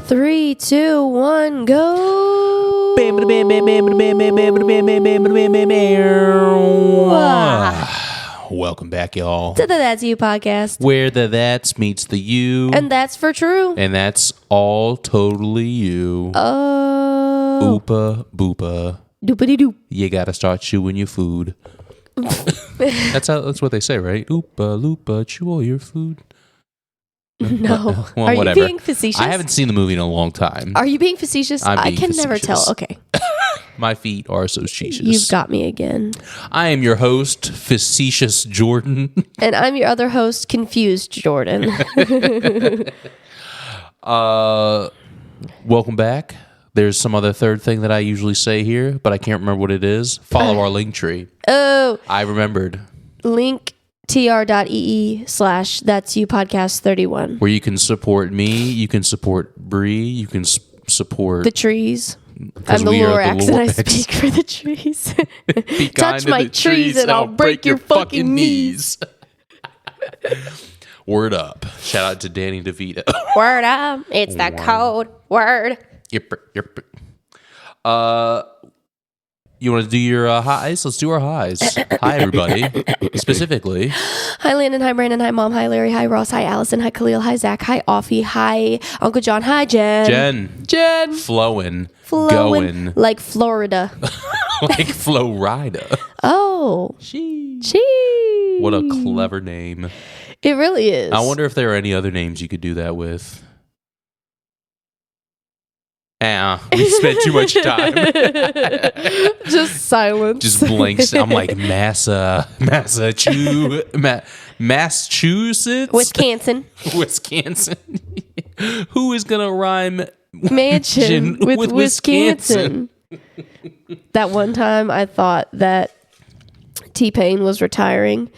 3, 2, 1, go. Welcome back, y'all, To the That's You podcast. where the that's meets the you. And that's for true. And that's all totally you. Oopa boopa. Doopity doop. You gotta start chewing your food. That's what they say, right? Oopa loopa, chew all your food. No. Well, Are whatever. you being facetious? I haven't seen the movie in a long time. Are you being facetious? I can never tell. Okay. My feet are so facetious. You've got me again. I am your host, Facetious Jordan. And I'm your other host, Confused Jordan. Welcome back. There's some other third thing that I usually say here, but I can't remember what it is. Follow our link tree. Oh. I remembered. linktr.ee/that's you podcast 31. Where you can support me, you can support Bree, you can support The trees. I'm the Lorax and I speak for the trees. Touch my trees and I'll break your fucking knees. Word up. Shout out to Danny DeVito. Word up. It's the code word. Yep. You want to do your highs? Let's do our highs. Hi, everybody. Specifically. Hi, Landon. Hi, Brandon. Hi, Mom. Hi, Larry. Hi, Ross. Hi, Allison. Hi, Khalil. Hi, Zach. Hi, Offie. Hi, Uncle John. Hi, Jen. Flowing. Going. Like Florida. Like Florida. Oh. She. What a clever name. It really is. I wonder if there are any other names you could do that with. We spent too much time. Just silence. Just blanks. I'm like Massachusetts. Wisconsin. Who is gonna rhyme mansion with Wisconsin? That one time I thought that T-Pain was retiring.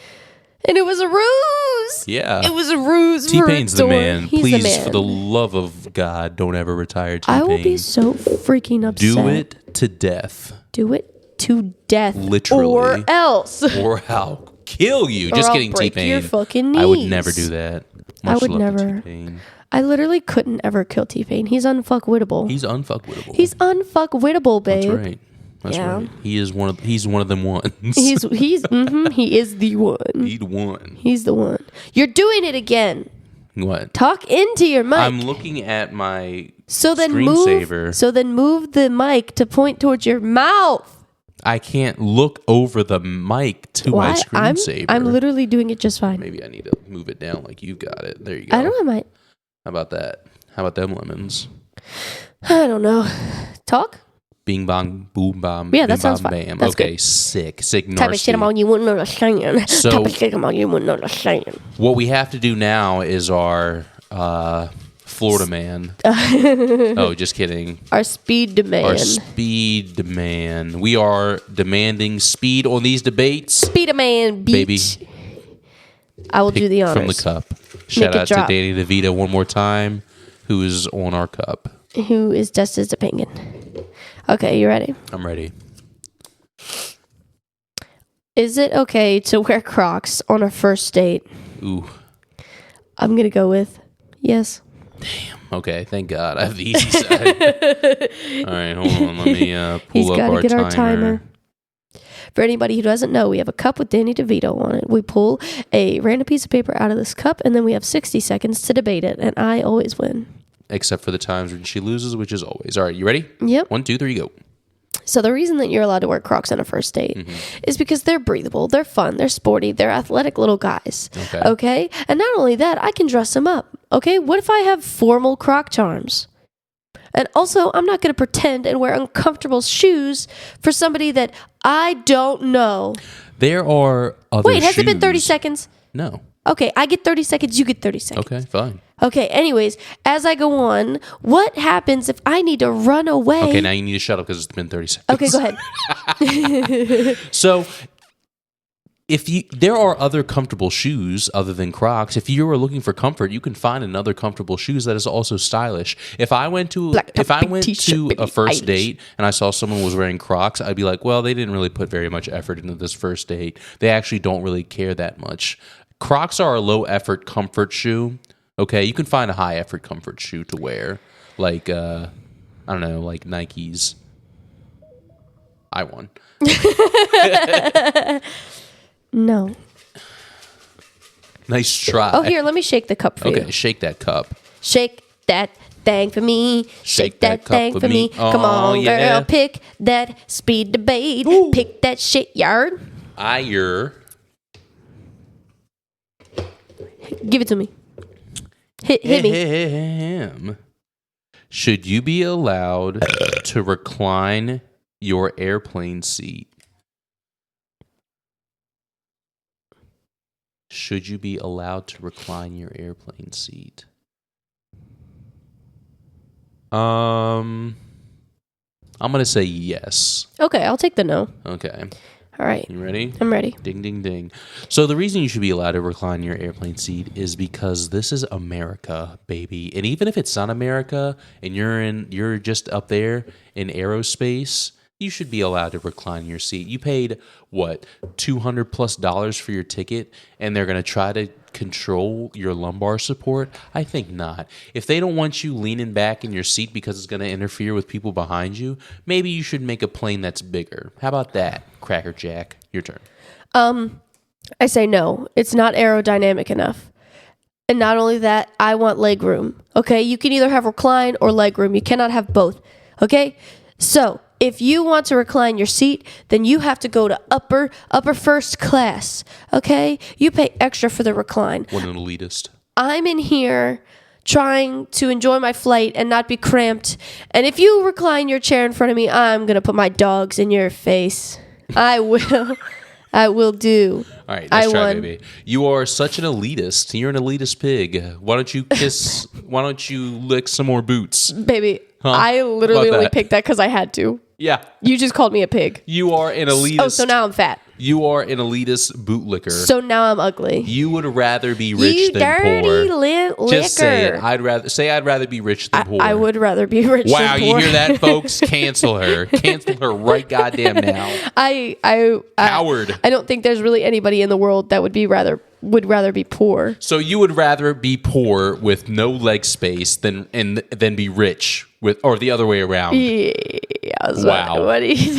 And it was a ruse. Yeah. It was a ruse. T-Pain's the man. He's Please, the man. for the love of God, don't ever retire T-Pain. I will be so freaking upset. Do it to death. Do it to death. Literally. Or else. Or I'll kill you. Or Just I'll kidding, break T-Pain. your fucking knees. I would never do that. Much I would love to never. T-Pain. I literally couldn't ever kill T-Pain. He's unfuckwittable. He's unfuckwittable. He's unfuckwittable, babe. That's right. That's right. He's one of them ones. He is the one. He's the one. You're doing it again. What? Talk into your mic. I'm looking at my screensaver. So then move the mic to point towards your mouth. I can't look over the mic to my screensaver. I'm literally doing it just fine. Maybe I need to move it down like you've got it. There you go. I don't know. How about that? How about them lemons? I don't know. Talk? Bing bong, boom bomb. Yeah, that bing, sounds bom, fine. Bam. That's okay, good. sick Type of shit I'm on, you wouldn't know the saying. So, Type of shit I'm on, you wouldn't know the saying. What we have to do now is our Florida man. Oh, just kidding. Our speed demand. Our speed demand. We are demanding speed on these debates. Speed demand, baby. I will do the honors. From the cup. Shout out to Danny DeVito one more time, who is on our cup. Who is just as a penguin. Okay, you ready? I'm ready. Is it okay to wear Crocs on a first date? Ooh. I'm going to go with yes. Damn. Okay, thank God. I have the easy side. All right, hold on. Let me pull up our timer. He's got to get our timer. For anybody who doesn't know, we have a cup with Danny DeVito on it. We pull a random piece of paper out of this cup, and then we have 60 seconds to debate it, and I always win. Except for the times when she loses, which is always. All right, you ready? Yep. 1, 2, 3, go. So the reason that you're allowed to wear Crocs on a first date is because they're breathable, they're fun, they're sporty, they're athletic little guys. Okay? And not only that, I can dress them up. Okay? What if I have formal Croc charms? And also, I'm not going to pretend and wear uncomfortable shoes for somebody that I don't know. There are other Wait, has it been 30 seconds? No. Okay, I get 30 seconds, you get 30 seconds. Okay, fine. Okay, anyways, as I go on, what happens if I need to run away? Okay, now you need to shut up because it's been 30 seconds. Okay, go ahead. So, there are other comfortable shoes other than Crocs. If you are looking for comfort, you can find another comfortable shoes that is also stylish. If I went to a first date and I saw someone was wearing Crocs, I'd be like, well, they didn't really put very much effort into this first date. They actually don't really care that much. Crocs are a low effort comfort shoe. Okay, you can find a high effort comfort shoe to wear, like I don't know, like Nike's. I won. No. Nice try. Oh, here, let me shake the cup for you. Okay, shake that cup. Shake that thing for me. Shake that thing for me. Come on, yeah. girl, pick that speed debate. Ooh. Pick that shit yard. Give it to me. Hit me. Should you be allowed to recline your airplane seat? Should you be allowed to recline your airplane seat? I'm going to say yes. Okay, I'll take the no. Okay. All right. You ready? I'm ready. Ding, ding, ding. So the reason you should be allowed to recline your airplane seat is because this is America, baby. And even if it's not America and you're just up there in aerospace, you should be allowed to recline your seat. You paid, what, $200+ for your ticket, and they're going to try to control your lumbar support? I think not. If they don't want you leaning back in your seat because it's going to interfere with people behind you, maybe you should make a plane that's bigger. How about that, Cracker Jack? Your turn. I say no. It's not aerodynamic enough. And not only that, I want leg room. Okay? You can either have recline or leg room. You cannot have both. Okay? So, if you want to recline your seat, then you have to go to upper first class, okay? You pay extra for the recline. What an elitist. I'm in here trying to enjoy my flight and not be cramped. And if you recline your chair in front of me, I'm going to put my dogs in your face. I will. I will do. All right, nice try, baby. You are such an elitist. You're an elitist pig. Why don't you lick some more boots? Baby, Huh? I literally only picked that because I had to. Yeah. You just called me a pig. You are an elitist. Oh, so now I'm fat. You are an elitist bootlicker. So now I'm ugly. You would rather be rich than dirty poor. Liquor. Just say it. I'd rather be rich than poor. I would rather be rich wow, than poor. you hear that, folks? Cancel her. Cancel her right goddamn now. Coward. I don't think there's really anybody in the world that would rather be poor. So you would rather be poor with no leg space than be rich with, or the other way around. Yeah. Wow. What are you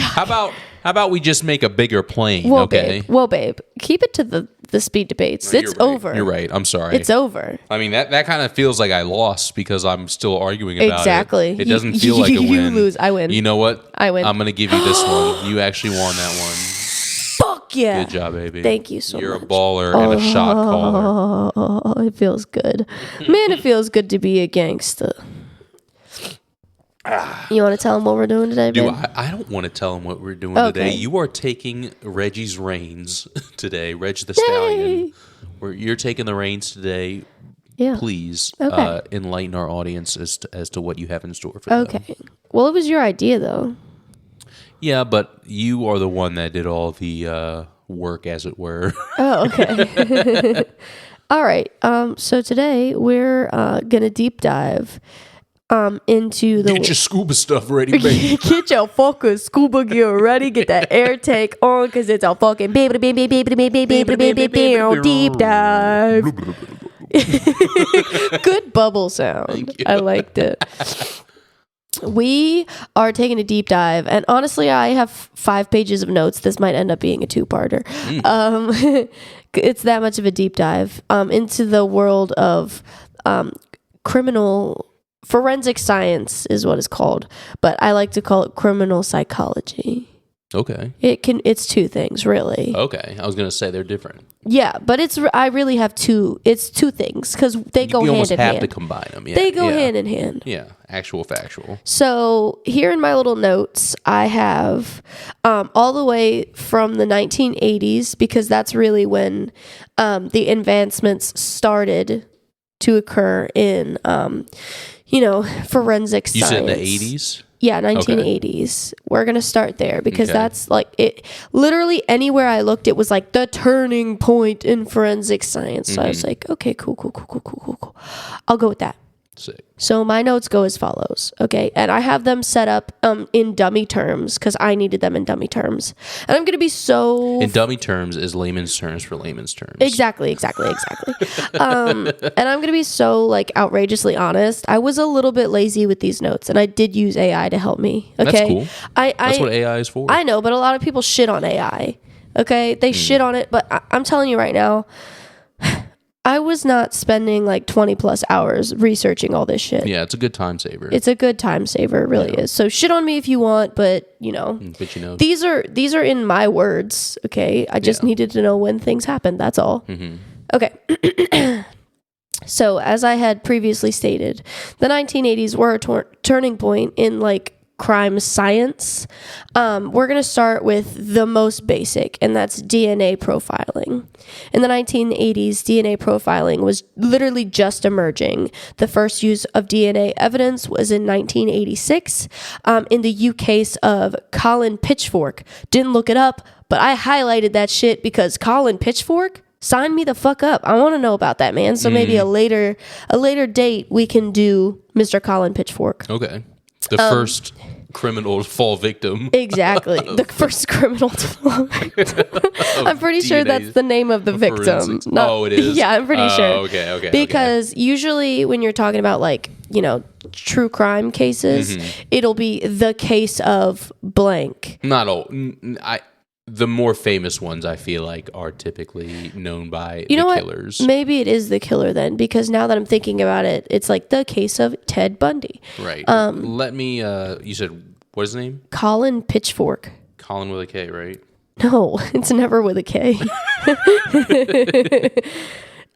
How about we just make a bigger plane? Well, okay. Babe, keep it to the speed debates. No, it's over. You're right. I'm sorry. It's over. I mean, that kind of feels like I lost because I'm still arguing about it. Exactly. It doesn't feel like a win. You lose. I win. You know what? I win. I'm going to give you this one. You actually won that one. Fuck yeah. Good job, baby. Thank you so much. You're a baller and a shot caller. Oh, it feels good. Man, it feels good to be a gangster. You want to tell them what we're doing today, babe? I don't want to tell them what we're doing today. You are taking Reggie's reins today, Reg the Stallion. You're taking the reins today. Yeah. Please enlighten our audience as to what you have in store for them. Okay. Well, it was your idea, though. Yeah, but you are the one that did all the work, as it were. Oh, okay. All right. So today we're gonna deep dive into the... Get your scuba stuff ready, baby. Get your fucking scuba gear ready. Get that air tank on, because it's a fucking deep dive. Good bubble sound. I liked it. We are taking a deep dive, and honestly, I have 5 pages of notes. This might end up being a 2-parter. It's that much of a deep dive into the world of criminal... Forensic science is what it's called, but I like to call it criminal psychology. Okay. It's 2 things, really. Okay. I was going to say they're different. Yeah, but I really have 2. It's 2 things because they go hand in hand. You almost have to combine them. Yeah. They go hand in hand. Yeah. Actual factual. So here in my little notes, I have all the way from the 1980s, because that's really when the advancements started to occur in forensic science. You said the 80s? Yeah, 1980s. Okay. We're going to start there because that's like it. Literally anywhere I looked, it was like the turning point in forensic science. So I was like, okay, cool. I'll go with that. Sick. So my notes go as follows, okay? And I have them set up in dummy terms because I needed them in dummy terms. And I'm going to be so... In dummy terms is layman's terms for layman's terms. Exactly. And I'm going to be so, like, outrageously honest. I was a little bit lazy with these notes, and I did use AI to help me, okay? That's cool. That's what AI is for. I know, but a lot of people shit on AI, okay? They shit on it, but I'm telling you right now... I was not spending like 20 plus hours researching all this shit. Yeah, it's a good time saver. It's a good time saver, it really is. So shit on me if you want, but But these are in my words, okay? I just needed to know when things happened, that's all. Mm-hmm. Okay. So as I had previously stated, the 1980s were a turning point in like crime science. We're going to start with the most basic, and that's DNA profiling. In the 1980s, DNA profiling was literally just emerging. The first use of DNA evidence was in 1986 in the case of Colin Pitchfork. Didn't look it up, but I highlighted that shit because Colin Pitchfork, sign me the fuck up. I want to know about that, man. So maybe a later date we can do Mr. Colin Pitchfork. Okay. The first criminal to fall victim. Exactly. The first criminal to fall victim. I'm pretty sure that's the name of the victim. It is? Yeah, I'm pretty sure. Okay. Because usually when you're talking about like, true crime cases, it'll be the case of blank. Not all. The more famous ones, I feel like, are typically known by the killers. Maybe it is the killer then, because now that I'm thinking about it, it's like the case of Ted Bundy. Right. Let me, you said, what is his name? Colin Pitchfork. Colin with a K, right? No, it's never with a K.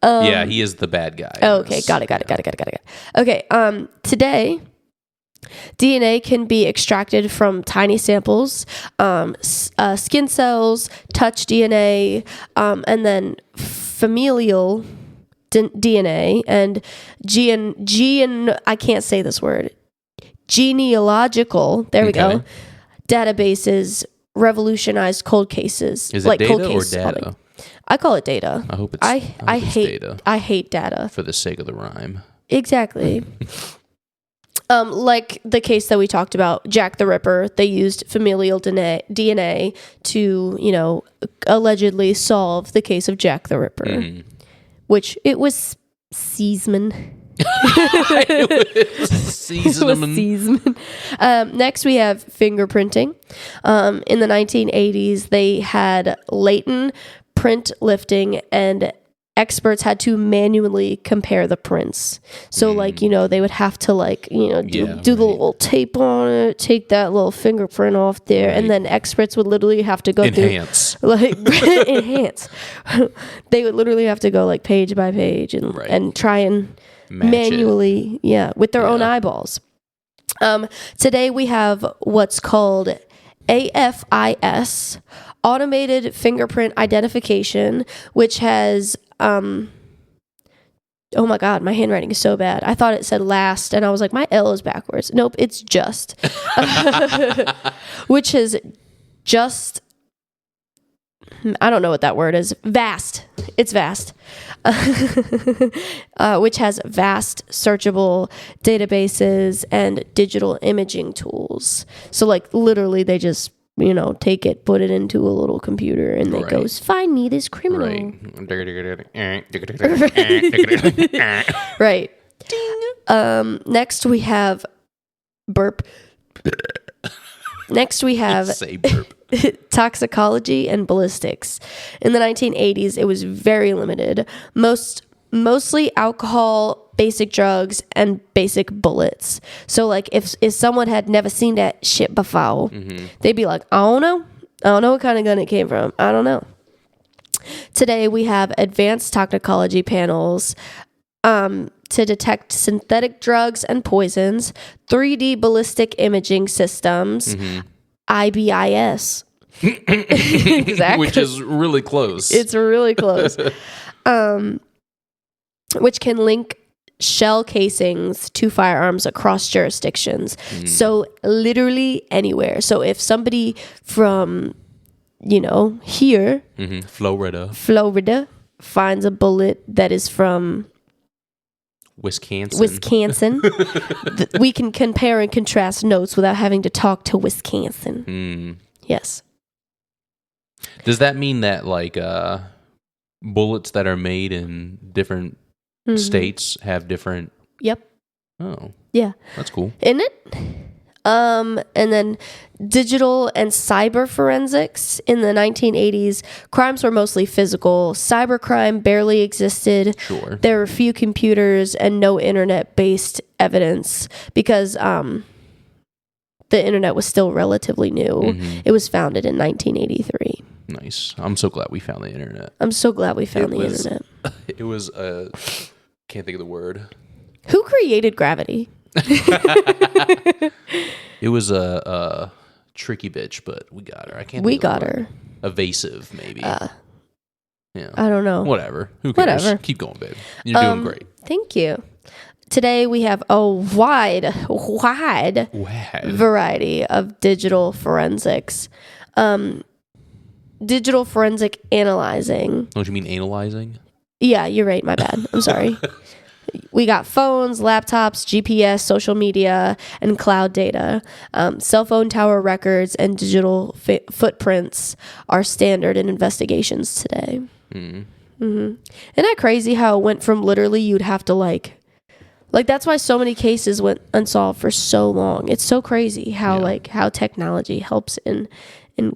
Yeah, he is the bad guy. Okay, got it. Okay, today... DNA can be extracted from tiny samples, skin cells, touch DNA, and then familial DNA and I can't say this word. Genealogical. There we go. Databases revolutionized cold cases. Is it like data or data? I call it data. I hope it's. I hate data. I hate data for the sake of the rhyme. Exactly. Like the case that we talked about, Jack the Ripper, they used familial DNA to, allegedly solve the case of Jack the Ripper, which it was Seaman. Next, we have fingerprinting. In the 1980s, they had latent print lifting, and experts had to manually compare the prints. So they would have to do the little tape on it, take that little fingerprint off there, and then experts would literally have to go enhance. Enhance. They would literally have to go like page by page and try and manually, with their own eyeballs. Today we have what's called AFIS, automated fingerprint identification, which has oh my god, my handwriting is so bad. I thought it said last, and I was like, my L is backwards. Nope, it's just. Which is just, I don't know what that word is. Vast. It's vast. Which has vast searchable databases and digital imaging tools. So literally they just take it, put it into a little computer, and it goes, find me this criminal. Right. Next we have burp. Next we have say burp. Toxicology and ballistics. In the 1980s, it was very limited. Mostly alcohol, basic drugs, and basic bullets. So if someone had never seen that shit before, they'd be like, I don't know what kind of gun it came from. I don't know. Today we have advanced toxicology panels to detect synthetic drugs and poisons, 3D ballistic imaging systems, IBIS. Exactly. Which is really close. It's really close. Which can link shell casings to firearms across jurisdictions. So literally anywhere. So if somebody from, here, Florida, finds a bullet that is from Wisconsin. We can compare and contrast notes without having to talk to Wisconsin. Yes. Does that mean that like bullets that are made in different states have different? Yep. Oh. Yeah. That's cool. Isn't it? And then digital and cyber forensics. In the 1980s, crimes were mostly physical. Cybercrime barely existed. Sure. There were few computers and no internet-based evidence because the internet was still relatively new. It was founded in 1983. Nice. I'm so glad we found the internet. I'm so glad we found the internet. It was can't think of the word. Who created gravity? It was a tricky bitch, but we got her. I can't. We got her. Evasive, maybe. Yeah. I don't know. Whatever. Who cares? Whatever. Keep going, babe. You're doing great. Thank you. Today we have a wide variety of digital forensics. Digital forensic analyzing. Don't you mean analyzing? Yeah, you're right. My bad. I'm sorry. We got phones, laptops, GPS, social media, and cloud data. Cell phone tower records and digital footprints are standard in investigations today. Isn't that crazy how it went from literally you'd have to like that's why so many cases went unsolved for so long. It's so crazy how how technology helps in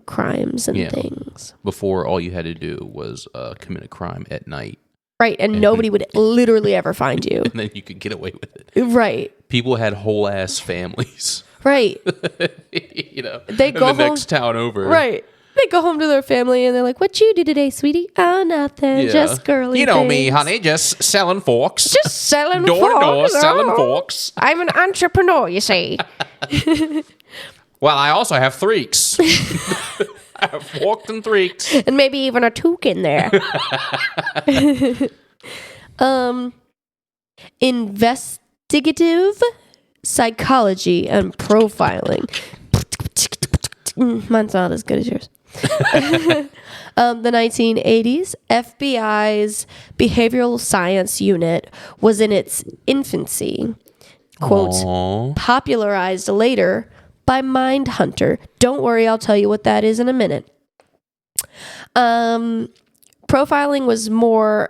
crimes and things. Before, all you had to do was commit a crime at night. Right, and nobody would literally ever find you. And then you could get away with it. Right. People had whole ass families. Right. They go home, next town over. Right. They go home to their family and they're like, "What you do today, sweetie?" "Oh, nothing. Just girly things. Me, honey, just selling forks. Just selling door forks. to door, selling forks. I'm an entrepreneur, you see." Well, I also have threeks. I have forked and threeks. And maybe even a toque in there. Investigative psychology and profiling. Mine's not as good as yours. The 1980s, FBI's behavioral science unit was in its infancy. Quote, popularized later by Mindhunter. Don't worry, I'll tell you what that is in a minute. Profiling was more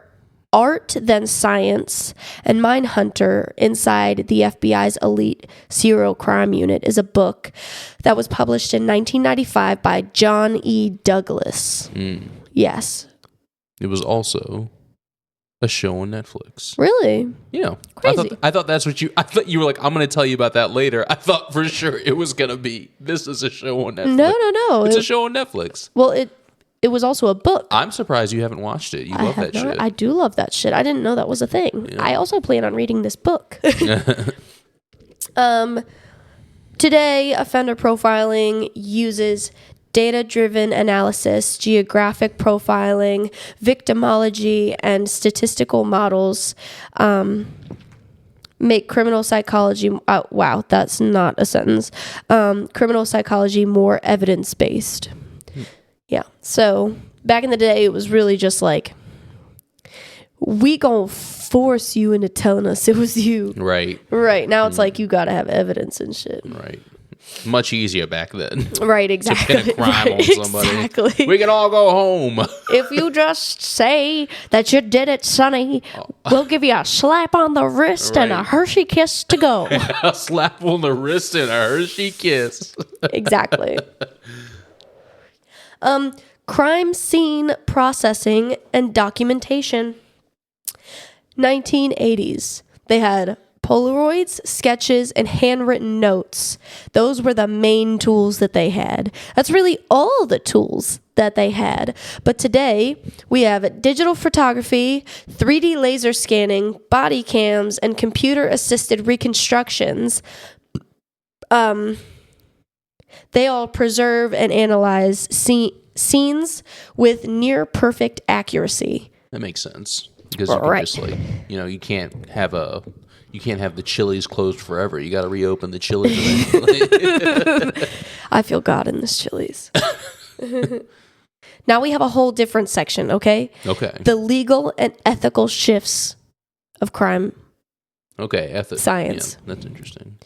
art than science, and Mindhunter, inside the FBI's elite serial crime unit, is a book that was published in 1995 by John E. Douglas. Yes. It was also a show on Netflix. Really? Yeah. Crazy. I thought that's what I thought you were like, I'm going to tell you about that later. I thought for sure it was going to be, this is a show on Netflix. No. It's a show on Netflix. Well, it was also a book. I'm surprised you haven't watched it. You love that shit. I do love that shit. I didn't know that was a thing. Yeah. I also plan on reading this book. Today, offender profiling uses data-driven analysis, geographic profiling, victimology, and statistical models make criminal psychology... wow, that's not a sentence. Criminal psychology more evidence-based. Yeah, so back in the day, it was really just like, we gonna force you into telling us it was you. Right. Right, now it's like you gotta have evidence and shit. Right. Much easier back then. Right, exactly. To pin a crime on somebody. Exactly. We can all go home. If you just say that you did it, Sonny, we'll give you a slap on the wrist and a Hershey kiss to go. A slap on the wrist and a Hershey kiss. Exactly. Crime scene processing and documentation. 1980s. They had Polaroids, sketches, and handwritten notes. Those were the main tools that they had. That's really all the tools that they had. But today, we have digital photography, 3D laser scanning, body cams, and computer-assisted reconstructions. They all preserve and analyze scenes with near-perfect accuracy. That makes sense. Because you can just like, you can't have the Chili's closed forever. You got to reopen the Chili's eventually. I feel God in this Chili's. Now we have a whole different section, okay? Okay. The legal and ethical shifts of crime Okay, Science. Yeah, that's interesting.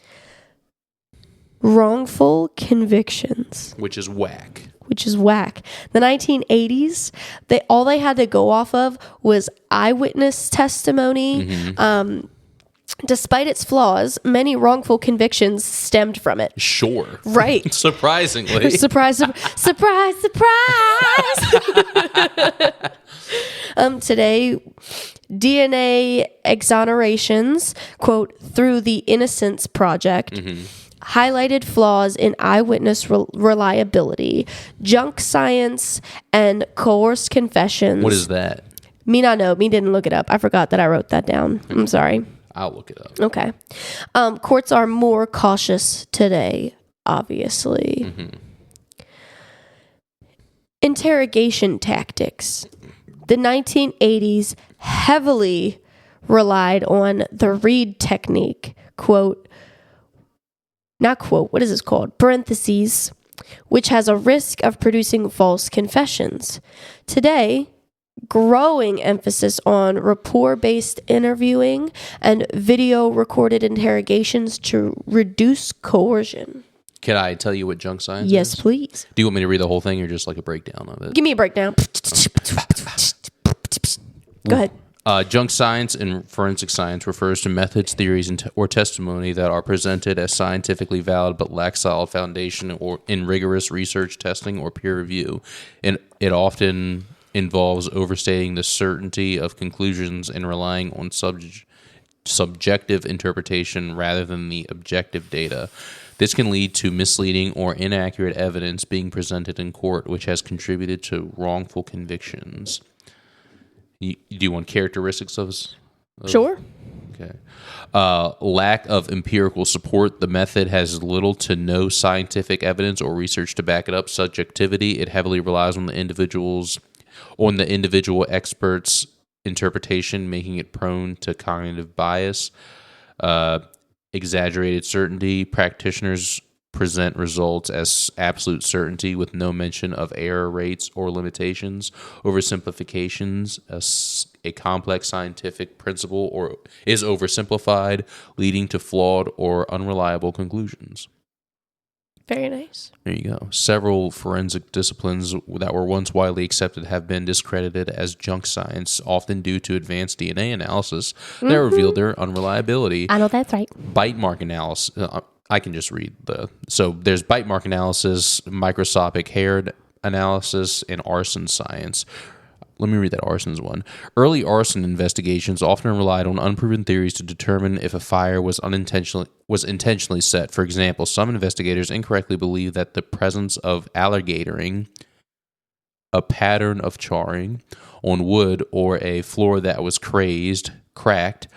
Wrongful convictions. Which is whack. The 1980s, all they had to go off of was eyewitness testimony. Mm-hmm. Despite its flaws, many wrongful convictions stemmed from it. Sure. Right. Surprisingly. Surprise, surprise. Today, DNA exonerations, quote, through the Innocence Project, highlighted flaws in eyewitness reliability, junk science, and coerced confessions. What is that? Me not know. Me didn't look it up. I forgot that I wrote that down. I'm sorry. I'll look it up. Okay. Courts are more cautious today, obviously. Interrogation tactics. The 1980s heavily relied on the Reed technique, quote, not quote, what is this called? Parentheses, which has a risk of producing false confessions. Today, growing emphasis on rapport-based interviewing and video recorded interrogations to reduce coercion. Can I tell you what junk science is? Yes, please. Do you want me to read the whole thing or just like a breakdown of it? Give me a breakdown. Go ahead. Junk science and forensic science refers to methods, theories, or testimony that are presented as scientifically valid but lack solid foundation or in rigorous research, testing, or peer review. And it often involves overstating the certainty of conclusions and relying on subjective interpretation rather than the objective data. This can lead to misleading or inaccurate evidence being presented in court, which has contributed to wrongful convictions. Do you want characteristics of Sure. Okay. Lack of empirical support. The method has little to no scientific evidence or research to back it up. Subjectivity. It heavily relies on the individual expert's interpretation, making it prone to cognitive bias. Exaggerated certainty. Practitioners present results as absolute certainty with no mention of error rates or limitations. Oversimplifications. A complex scientific principle is oversimplified, leading to flawed or unreliable conclusions. Very nice. There you go. Several forensic disciplines that were once widely accepted have been discredited as junk science, often due to advanced DNA analysis that revealed their unreliability. I know that's right. Bite mark analysis. I can just read so there's bite mark analysis, microscopic hair analysis, and arson science. Let me read that arsons one. Early arson investigations often relied on unproven theories to determine if a fire was intentionally set. For example, some investigators incorrectly believed that the presence of alligatoring, a pattern of charring on wood or a floor that was cracked,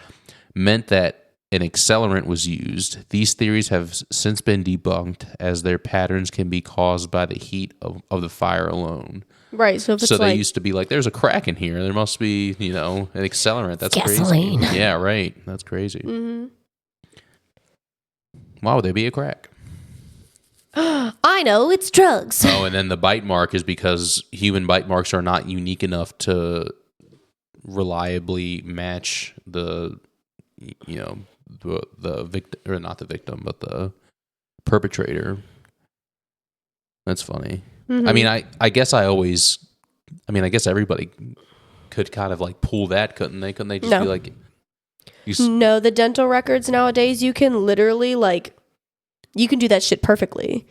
meant that an accelerant was used. These theories have since been debunked as their patterns can be caused by the heat of the fire alone. Right. So they used to be like, there's a crack in here. There must be, an accelerant. That's gasoline. Crazy. Yeah, right. That's crazy. Mm-hmm. Why would there be a crack? I know, it's drugs. Oh, and then the bite mark is because human bite marks are not unique enough to reliably match the victim, or not the victim, but the perpetrator. That's funny. Mm-hmm. I guess everybody could kind of like pull that, couldn't they? Couldn't they just be like... No, the dental records nowadays, you can literally you can do that shit perfectly.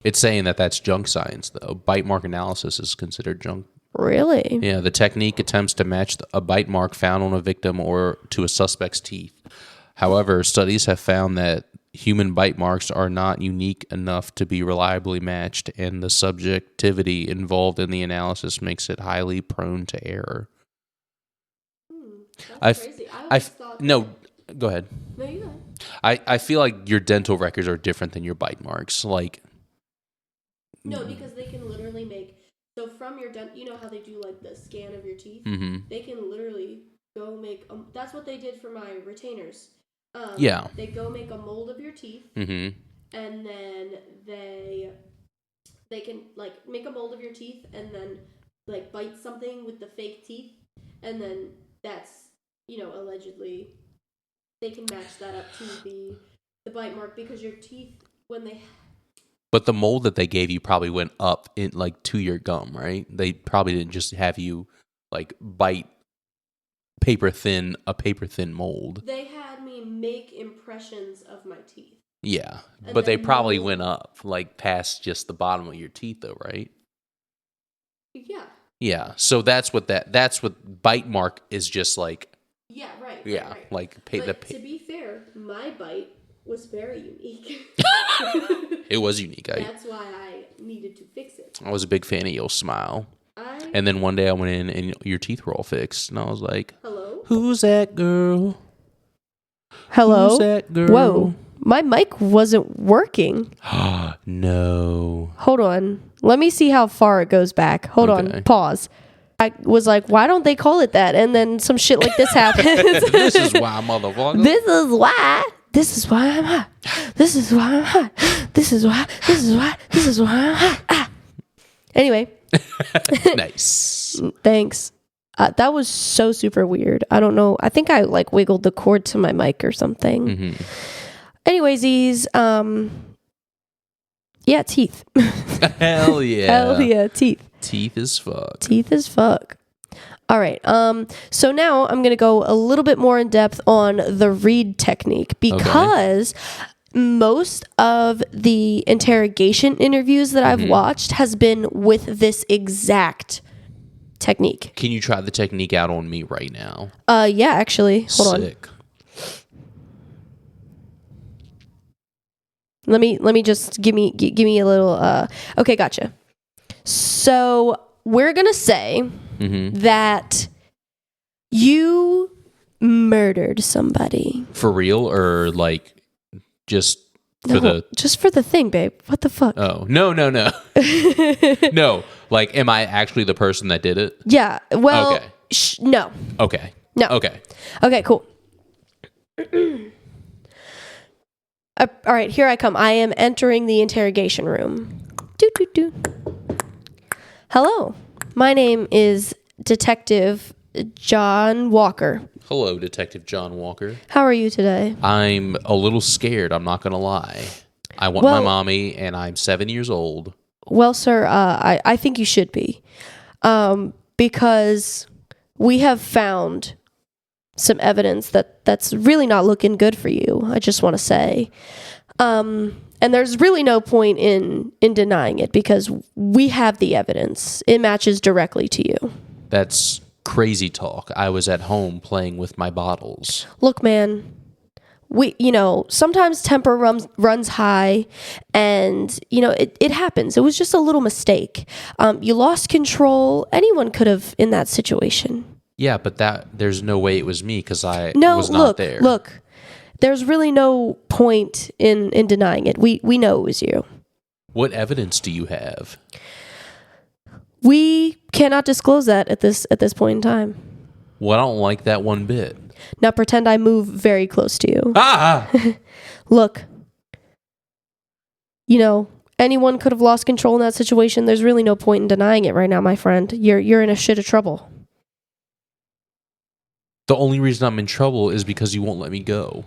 It's saying that that's junk science, though. Bite mark analysis is considered junk. Really? Yeah, the technique attempts to match a bite mark found on a victim or to a suspect's teeth. However, studies have found that human bite marks are not unique enough to be reliably matched, and the subjectivity involved in the analysis makes it highly prone to error. That's crazy. No, go ahead. No, you go ahead. I feel like your dental records are different than your bite marks. No, because they can literally make... So from your you know how they do the scan of your teeth? Mm-hmm. They can literally go make... that's what they did for my retainers. Yeah. They go make a mold of your teeth, mm-hmm. and then they can make a mold of your teeth, and then bite something with the fake teeth, and then that's allegedly they can match that up to the bite mark because your teeth, when they... But the mold that they gave you probably went up in like to your gum, right? They probably didn't just have you like bite a paper thin mold. They had me make impressions of my teeth. Yeah, but they probably went up like past just the bottom of your teeth, though, right? Yeah. Yeah. So that's what bite mark is just like. Yeah. Right. Yeah. Right. Like to be fair, my bite was very unique. It was unique. That's why I needed to fix it. I was a big fan of your smile. And then one day I went in and your teeth were all fixed, and I was like, "Hello, who's that girl? Hello, who's that girl? Whoa, my mic wasn't working." No. Hold on. Let me see how far it goes back. Hold on. Pause. I was like, why don't they call it that? And then some shit like this happens. This is why, motherfucker. This is why. This is why I'm hot. This is why I'm hot. This is why. This is why. This is why I'm hot. Ah. Anyway. Nice. Thanks. That was so super weird. I don't know. I think I like wiggled the cord to my mic or something. Mm-hmm. Anyways, yeah, teeth. Hell yeah. Hell yeah, teeth. Teeth as fuck. Teeth as fuck. All right. So now I'm going to go a little bit more in depth on the read technique because most of the interrogation interviews that I've watched has been with this exact technique. Can you try the technique out on me right now? Yeah, actually. Hold on. Let me just give me a little okay, gotcha. So we're gonna say that you murdered somebody. For real, or like just for the thing, babe. What the fuck? Oh, no. No, like, am I actually the person that did it? Yeah. Well, okay. No. Okay. No. Okay. Okay, cool. All right, here I come. I am entering the interrogation room. Doo. Hello. My name is Detective John Walker. Hello, Detective John Walker. How are you today? I'm a little scared, I'm not going to lie. I want my mommy, and I'm 7 years old. Well, sir, I think you should be. Because we have found some evidence that's really not looking good for you, I just want to say. And there's really no point in denying it because we have the evidence. It matches directly to you. That's crazy talk. I was at home playing with my bottles. Look, man, sometimes temper runs high and, it happens. It was just a little mistake. You lost control. Anyone could have in that situation. Yeah, but there's no way it was me because I was not there. Look, there's really no point in denying it. We know it was you. What evidence do you have? We cannot disclose that at this point in time. Well, I don't like that one bit. Now pretend I move very close to you. Look, anyone could have lost control in that situation. There's really no point in denying it right now, my friend. You're in a shit of trouble. The only reason I'm in trouble is because you won't let me go.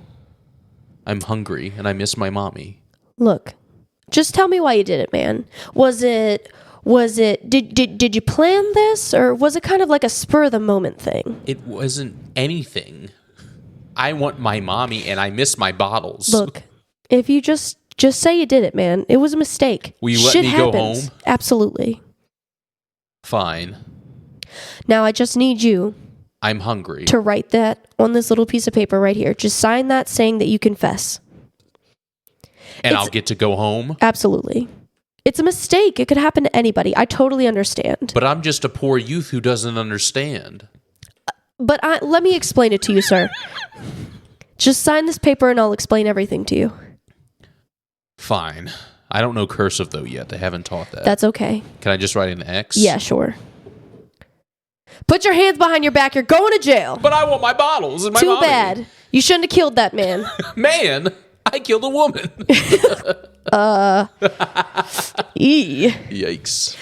I'm hungry and I miss my mommy. Look, just tell me why you did it, man. Did you plan this, or was it kind of like a spur of the moment thing? It wasn't anything. I want my mommy and I miss my bottles. Look, if you just say you did it, man. It was a mistake. Will you let me go home? Absolutely. Fine. Now I just need you. I'm hungry. To write that on this little piece of paper right here. Just sign that saying that you confess. And I'll get to go home? Absolutely. It's a mistake. It could happen to anybody. I totally understand. But I'm just a poor youth who doesn't understand. But let me explain it to you, sir. Just sign this paper and I'll explain everything to you. Fine. I don't know cursive, though, yet. They haven't taught that. That's okay. Can I just write an X? Yeah, sure. Put your hands behind your back. You're going to jail. But I want my bottles and my Too mommy. bad. You shouldn't have killed that man. Man? I killed a woman. Yikes.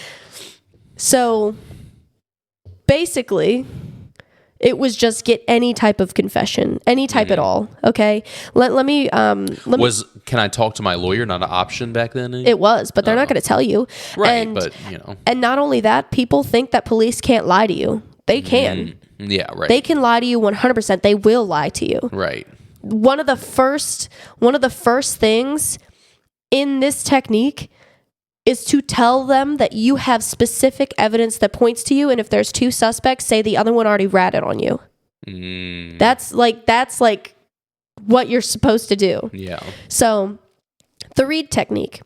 So, basically, It was just get any type of confession, any type at all. Okay. Let me. Can I talk to my lawyer? Not an option back then. It was, but they're not going to tell you. Right. But And not only that, people think that police can't lie to you. They can. Yeah. Right. They can lie to you 100%. They will lie to you. Right. One of the first things in this technique is to tell them that you have specific evidence that points to you, and if there's two suspects, say the other one already ratted on you. That's like what you're supposed to do. Yeah. So the Reed technique,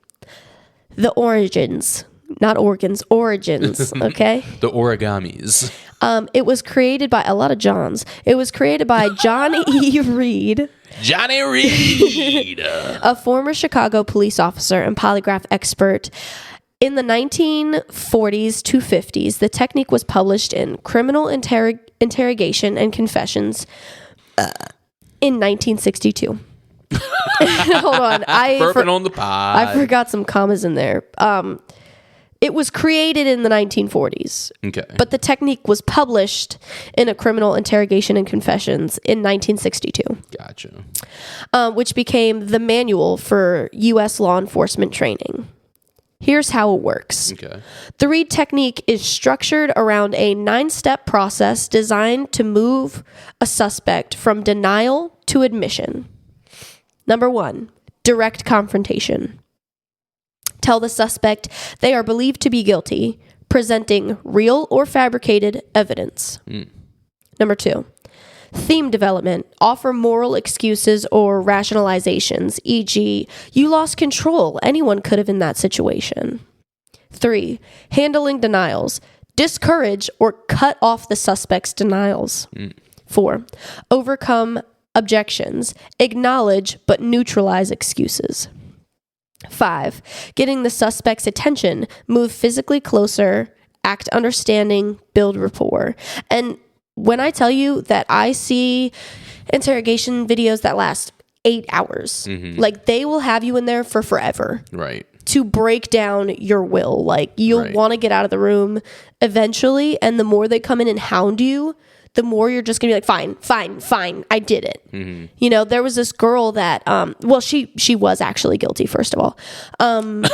the origins, not organs, origins, okay? The origamis. It was created by a lot of Johns. It was created by John E. Reed. Johnny Reed, a former Chicago police officer and polygraph expert. In the 1940s to 50s, the technique was published in Criminal Interrogation and Confessions in 1962. Hold on. Burping on the pod. I forgot some commas in there. It was created in the 1940s. Okay. But the technique was published in a Criminal Interrogation and Confessions in 1962. Gotcha. Which became the manual for U.S. law enforcement training. Here's how it works. Okay. The Reed technique is structured around a 9-step process designed to move a suspect from denial to admission. Number 1, direct confrontation. Tell the suspect they are believed to be guilty, presenting real or fabricated evidence. Number 2, theme development. Offer moral excuses or rationalizations, e.g., you lost control. Anyone could have in that situation. 3, handling denials. Discourage or cut off the suspect's denials. 4, overcome objections. Acknowledge but neutralize excuses. 5, getting the suspect's attention, move physically closer, act understanding, build rapport. And when I tell you that I see interrogation videos that last 8 hours, like they will have you in there for forever. Right. To break down your will. Like you'll want to get out of the room eventually. And the more they come in and hound you, the more you're just gonna be like, fine, I did it. You know, there was this girl that, she was actually guilty, first of all. But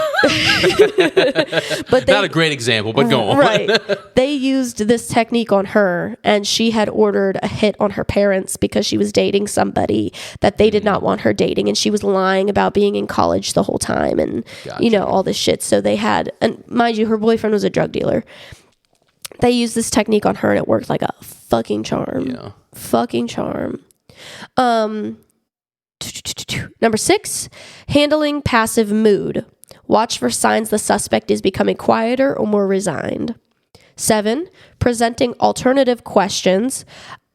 not a great example, but go on. Right. They used this technique on her, and she had ordered a hit on her parents because she was dating somebody that they did not want her dating, and she was lying about being in college the whole time, and all this shit. So they had, and mind you, her boyfriend was a drug dealer. They used this technique on her, and it worked like a fucking charm. Yeah. Fucking charm. Number 6, handling passive mood. Watch for signs the suspect is becoming quieter or more resigned. 7, presenting alternative questions.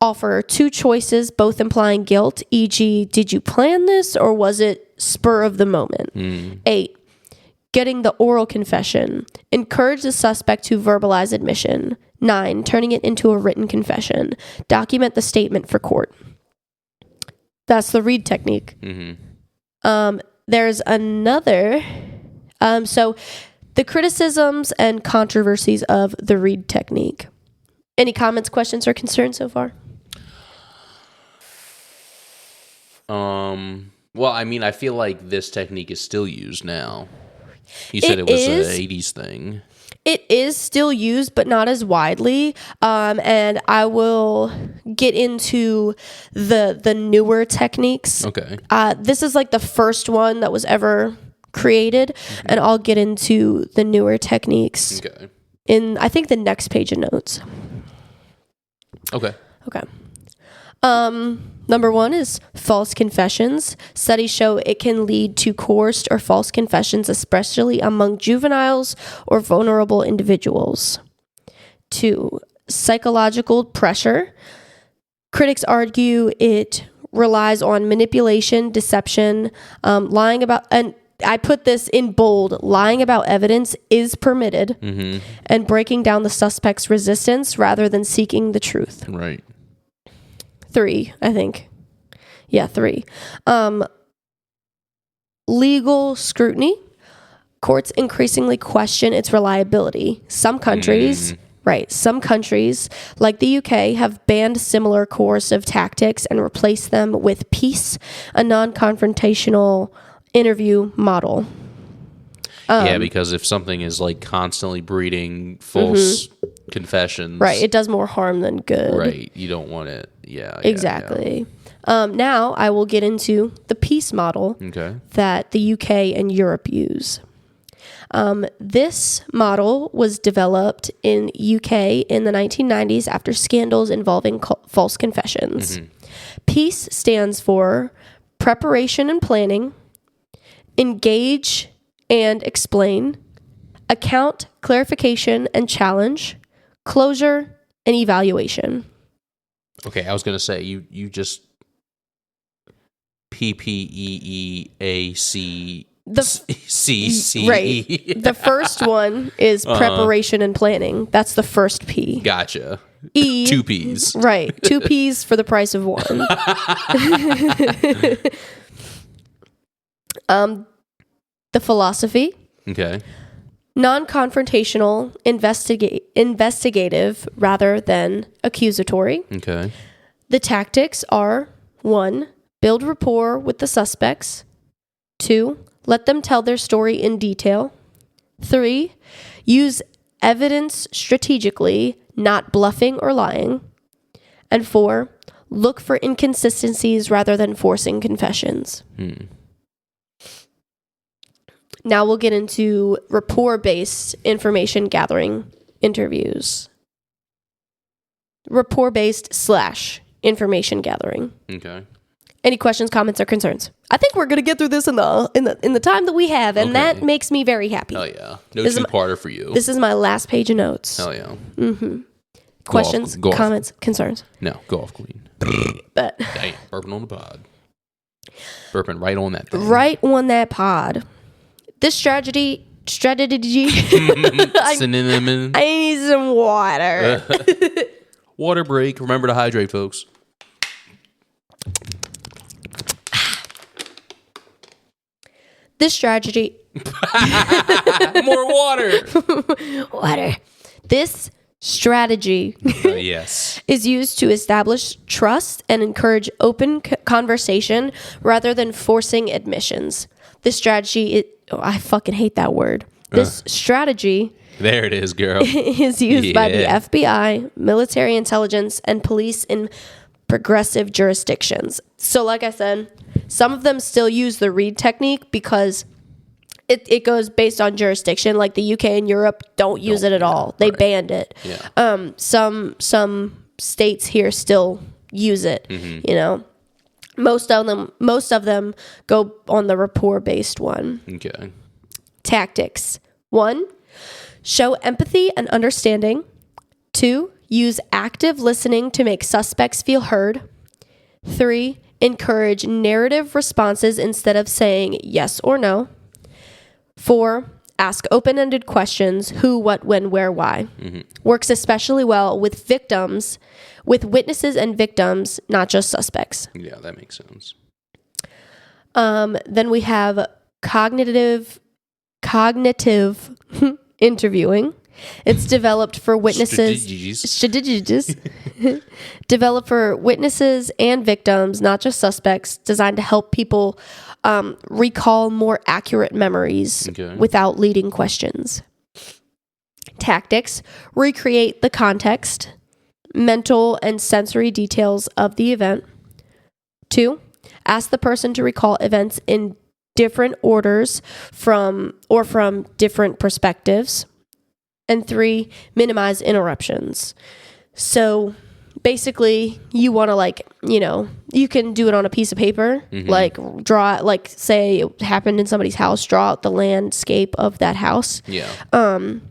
Offer 2 choices, both implying guilt, e.g., did you plan this or was it spur of the moment? 8, getting the oral confession. Encourage the suspect to verbalize admission. 9, turning it into a written confession. Document the statement for court. That's the Reed technique. There's another. So the criticisms and controversies of the Reed technique. Any comments, questions, or concerns so far? Well, I mean, I feel like this technique is still used now. You said it was an 80s thing. It is still used, but not as widely. And I will get into the newer techniques. Okay. This is like the first one that was ever created, and I'll get into the newer techniques in, I think, the next page of notes. Okay. Number 1 is false confessions. Studies show it can lead to coerced or false confessions, especially among juveniles or vulnerable individuals. 2, psychological pressure. Critics argue it relies on manipulation, deception, lying about, and I put this in bold, lying about evidence is permitted, and breaking down the suspect's resistance rather than seeking the truth. Right. 3, I think. Yeah, 3. Legal scrutiny. Courts increasingly question its reliability. Some countries Right. Some countries, like the UK, have banned similar coercive tactics and replaced them with peace, a non-confrontational interview model. Yeah, because if something is like constantly breeding false confessions, right, it does more harm than good. Right, you don't want it. Yeah, exactly. Yeah. Now I will get into the peace model that the UK and Europe use. This model was developed in UK in the 1990s after scandals involving false confessions. Peace stands for preparation and planning, engage and explain, account, clarification and challenge, closure, and evaluation. Okay, I was going to say, you just PPEEAC CCE. Right. The first one is preparation and planning. That's the first P. Gotcha. E. 2 Ps. Right. 2 Ps for the price of 1. The philosophy. Okay. Non-confrontational, investigative rather than accusatory. Okay. The tactics are 1. Build rapport with the suspects. 2. Let them tell their story in detail. 3. Use evidence strategically, not bluffing or lying. And 4. Look for inconsistencies rather than forcing confessions. Now we'll get into rapport-based information gathering interviews. Rapport-based / information gathering. Okay. Any questions, comments, or concerns? I think we're gonna get through this in the time that we have, and that makes me very happy. Oh yeah, no two-parter for you. This is my last page of notes. Hell yeah. Questions, comments, concerns? No, go off, queen. But damn, burping on the pod. Burping right on that thing. Right on that pod. This strategy. Synonym. I need some water. Water break. Remember to hydrate, folks. This strategy. More water. Water. This strategy yes. is used to establish trust and encourage open conversation rather than forcing admissions. This strategy, I fucking hate that word. This strategy. There it is, girl. Is used by the FBI, military intelligence, and police in progressive jurisdictions. So like I said, some of them still use the read technique because it goes based on jurisdiction. Like the UK and Europe don't use it at all. They banned it. Yeah. Some states here still use it. You know, most of them go on the rapport based one. Okay. Tactics. 1, show empathy and understanding. 2, use active listening to make suspects feel heard. 3, encourage narrative responses instead of saying yes or no. 4, ask open-ended questions: who, what, when, where, why. Works especially well with witnesses and victims, not just suspects. Yeah, that makes sense. Then we have cognitive interviewing. It's developed for witnesses. Developed for witnesses and victims, not just suspects. Designed to help people recall more accurate memories without leading questions. Tactics: recreate the context, mental and sensory details of the event. 2, ask the person to recall events in different orders from different perspectives. And 3, minimize interruptions. So basically you want to you can do it on a piece of paper, like draw, like say it happened in somebody's house, draw out the landscape of that house. Yeah. And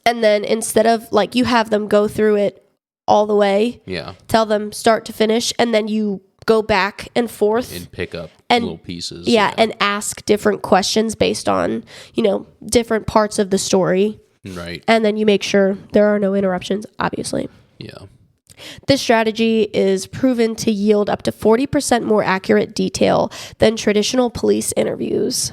then instead of you have them go through it all the way, tell them start to finish, and then you go back and forth and pick up little pieces. And ask different questions based on, different parts of the story. Right. And then you make sure there are no interruptions, obviously. Yeah. This strategy is proven to yield up to 40% more accurate detail than traditional police interviews.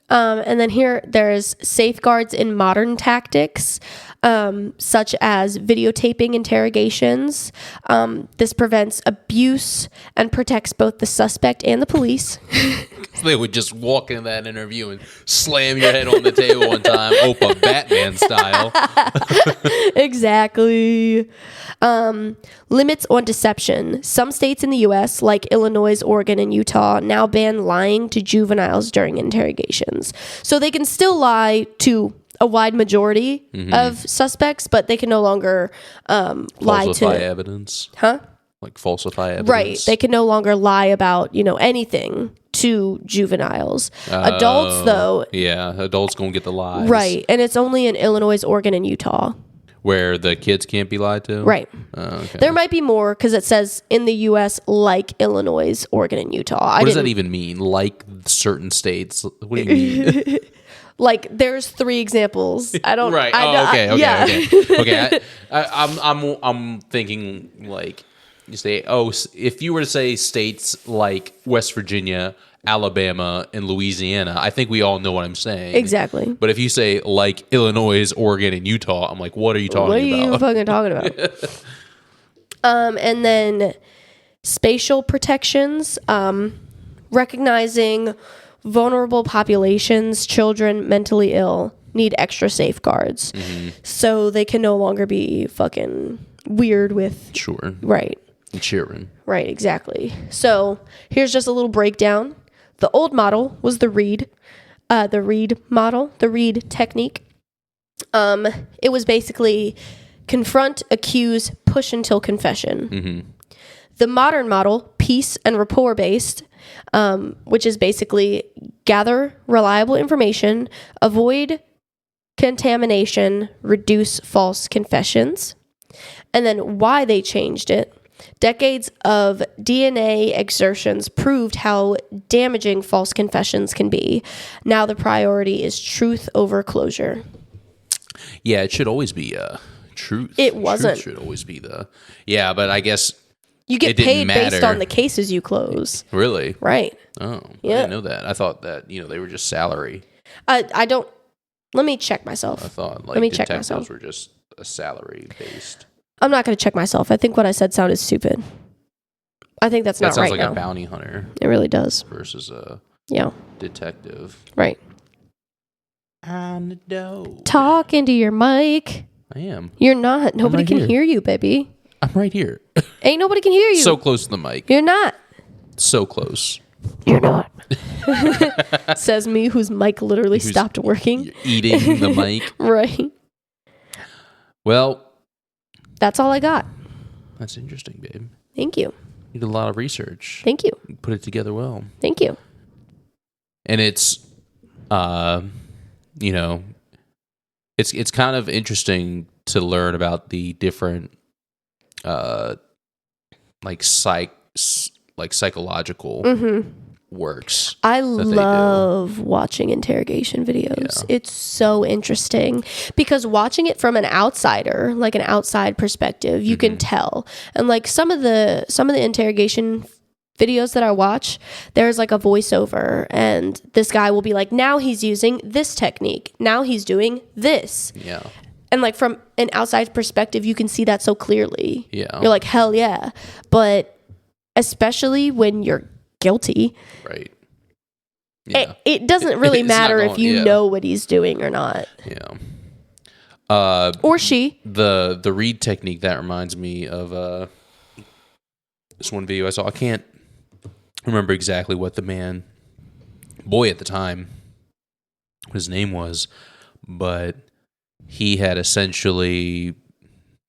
And then here there's safeguards in modern tactics, such as videotaping interrogations. This prevents abuse and protects both the suspect and the police. They would just walk in that interview and slam your head on the table one time, Opa Batman style. Exactly. Limits on deception. Some states in the U.S., like Illinois, Oregon, and Utah, now ban lying to juveniles during interrogations. So they can still lie to a wide majority of suspects, but they can no longer lie to... Falsify evidence. Huh? Like falsify evidence. Right. They can no longer lie about, anything to juveniles. Adults, though... Yeah, adults gonna get the lies. Right. And it's only in Illinois, Oregon, and Utah. Where the kids can't be lied to? Right. Okay. There might be more because it says in the U.S. like Illinois, Oregon, and Utah. What does that even mean? Like certain states? What do you mean? Like there's 3 examples. I don't. Right. Okay. Okay. I'm thinking like you say. Oh, if you were to say states like West Virginia, Alabama, and Louisiana, I think we all know what I'm saying. Exactly. But if you say like Illinois, Oregon, and Utah, I'm like, what are you talking about? What are you fucking talking about? And then spatial protections, recognizing vulnerable populations, children mentally ill, need extra safeguards. So they can no longer be fucking weird with... Sure. Right. Cheering. Right, exactly. So here's just a little breakdown. The old model was the Reed model, the Reed technique. It was basically confront, accuse, push until confession. The modern model, peace and rapport based, which is basically gather reliable information, avoid contamination, reduce false confessions. And then why they changed it. Decades of DNA exertions proved how damaging false confessions can be. Now the priority is truth over closure. Yeah, it should always be truth. It wasn't. Truth should always be the... Yeah, but I guess you get paid based on the cases you close. Really? Right. Oh, yeah. I didn't know that. I thought that, they were just salary. I don't... Let me check myself. I thought let me check detectives myself. were just a salary based. I'm not going to check myself. I think what I said sounded stupid. I think that's not right. That sounds like now. a bounty hunter. It really does. Versus a detective. Right. On the dough. Talk into your mic. I am. You're not. Nobody can hear you, baby. I'm right here. Ain't nobody can hear you. So close to the mic. You're not. So close. You're not. Says me, whose mic literally stopped working. Eating the mic. Right. Well, that's all I got. That's interesting, babe. Thank you. You did a lot of research. Thank you. You put it together well. Thank you. And it's, it's kind of interesting to learn about the different, psychological works. I love watching interrogation videos. Yeah. It's so interesting because watching it from an outsider, like an outside perspective, you can tell. And like some of the interrogation videos that I watch, there's like a voiceover and this guy will be like, now he's using this technique. Now he's doing this. Yeah. And like from an outside perspective, you can see that so clearly. Yeah. You're like, hell yeah. But especially when you're guilty. Right. Yeah. It doesn't really matter if you know what he's doing or not. Yeah. Or she. The Reed technique, that reminds me of this one video I saw. I can't remember exactly what the boy at the time, what his name was, but he had essentially,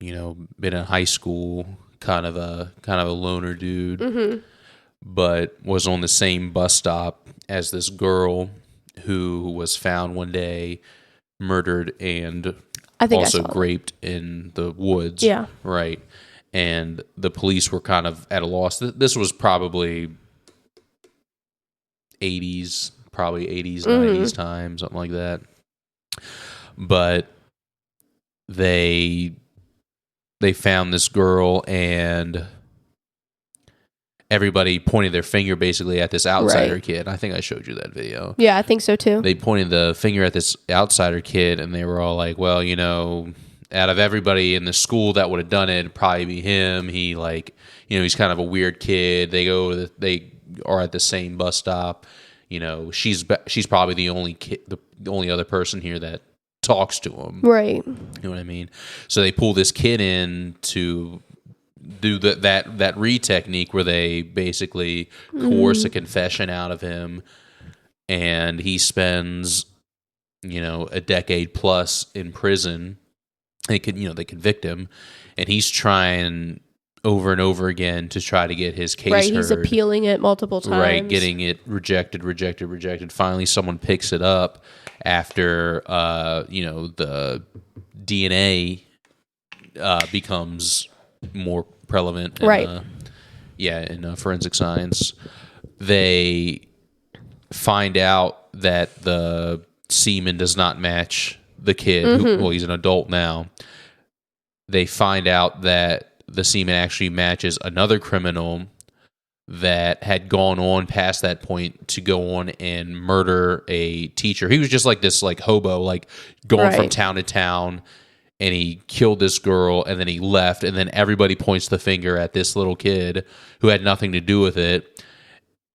been in high school, kind of a loner dude, but was on the same bus stop as this girl who was found one day murdered and also raped in the woods. Yeah. Right. And the police were kind of at a loss. This was probably 80s, 90s time, something like that. But they found this girl, and everybody pointed their finger basically at this outsider kid. I think I showed you that video. Yeah, I think so too. They pointed the finger at this outsider kid, and they were all like, well, out of everybody in the school that would have done it, it'd probably be him. He he's kind of a weird kid. They are at the same bus stop. She's probably the only kid, the only other person here that talks to him. Right. You know what I mean? So they pull this kid in to do that read technique where they basically coerce a confession out of him, and he spends a decade plus in prison. They convict him, and he's trying over and over again to try to get his case heard. He's appealing it multiple times. Right, getting it rejected. Finally, someone picks it up after the DNA becomes more prevalent in forensic science. They find out that the semen does not match the kid. He's an adult now. They find out that the semen actually matches another criminal that had gone on past that point to go on and murder a teacher. He was just like this hobo, going from town to town, and he killed this girl, and then he left, and then everybody points the finger at this little kid who had nothing to do with it,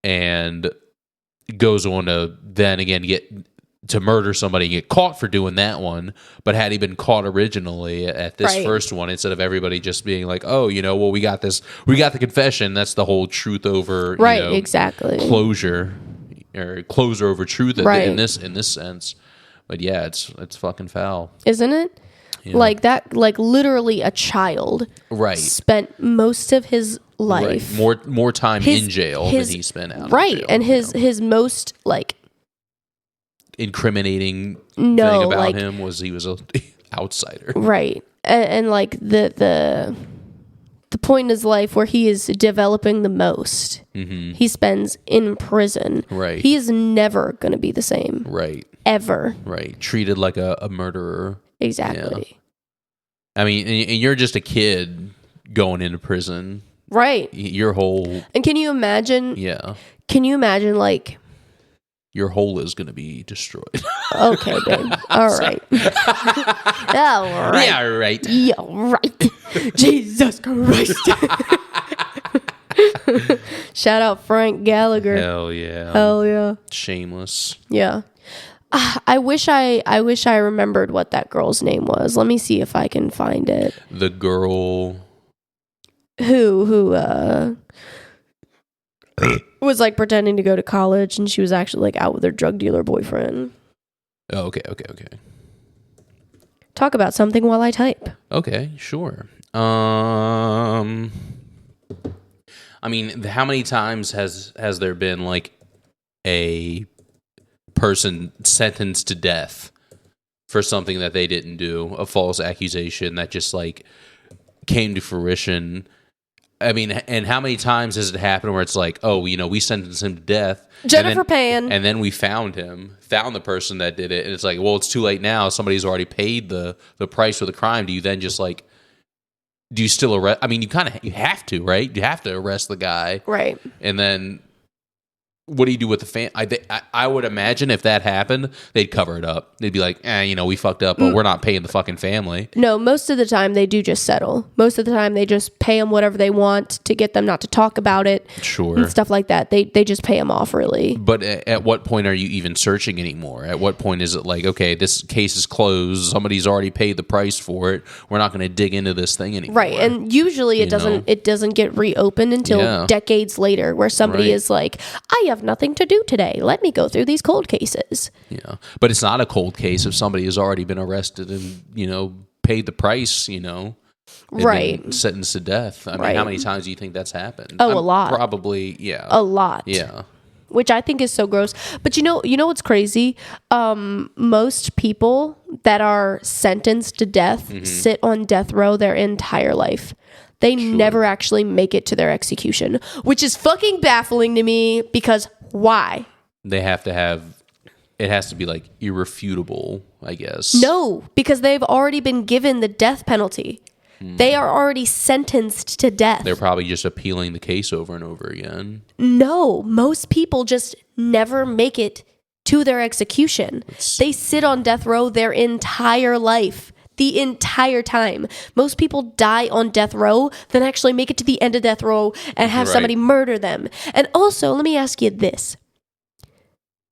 and goes on to then again get to murder somebody and get caught for doing that one. But had he been caught originally at this first one, instead of everybody just being like, oh, we got this, we got the confession, that's the whole truth over exactly closure over truth in this sense. But yeah, it's fucking foul, isn't it? Yeah. Like that, literally a child spent most of his life more time in jail than he spent out of jail, and his most incriminating thing about him was he was an outsider, and the point in his life where he is developing the most he spends in prison. He is never going to be the same, ever, treated like a murderer. Exactly. Yeah. I mean, and you're just a kid going into prison, your whole, and can you imagine your whole is going to be destroyed. Okay, babe. All right. All right. Yeah, right. Yeah, right. Jesus Christ. Shout out Frank Gallagher. Hell yeah. Hell yeah. Shameless. Yeah. I wish I remembered what that girl's name was. Let me see if I can find it. The girl who was pretending to go to college, and she was actually out with her drug dealer boyfriend. Oh, okay. Talk about something while I type. Okay, sure. I mean, how many times has there been a person sentenced to death for something that they didn't do, a false accusation that just came to fruition? I mean, and how many times has it happened where it's we sentenced him to death, Jennifer Pan, and then we found the person that did it, and it's it's too late now. Somebody's already paid the price for the crime. Do you then just do you still arrest? I mean, you have to, right? You have to arrest the guy, right? And then what do you do with the I would imagine if that happened, they'd cover it up. They'd be like, we fucked up, but we're not paying the fucking family. No, most of the time they do just settle. Most of the time they just pay them whatever they want to get them not to talk about it. Sure. And stuff like that. They just pay them off, really. But at what point are you even searching anymore? At what point is it okay, this case is closed. Somebody's already paid the price for it. We're not going to dig into this thing anymore. Right. And usually it doesn't get reopened until decades later, where somebody is like, I have nothing to do today. Let me go through these cold cases. Yeah. But it's not a cold case if somebody has already been arrested and, paid the price, and been sentenced to death. I mean, how many times do you think that's happened? Oh, a lot. Probably, yeah. A lot. Yeah. Which I think is so gross. But you know what's crazy? Most people that are sentenced to death sit on death row their entire life. They never actually make it to their execution, which is fucking baffling to me, because why? They have to have, it has to be irrefutable, I guess. No, because they've already been given the death penalty. They are already sentenced to death. They're probably just appealing the case over and over again. No, most people just never make it to their execution. They sit on death row their entire life. The entire time. Most people die on death row, then actually make it to the end of death row and have somebody murder them. And also, let me ask you this.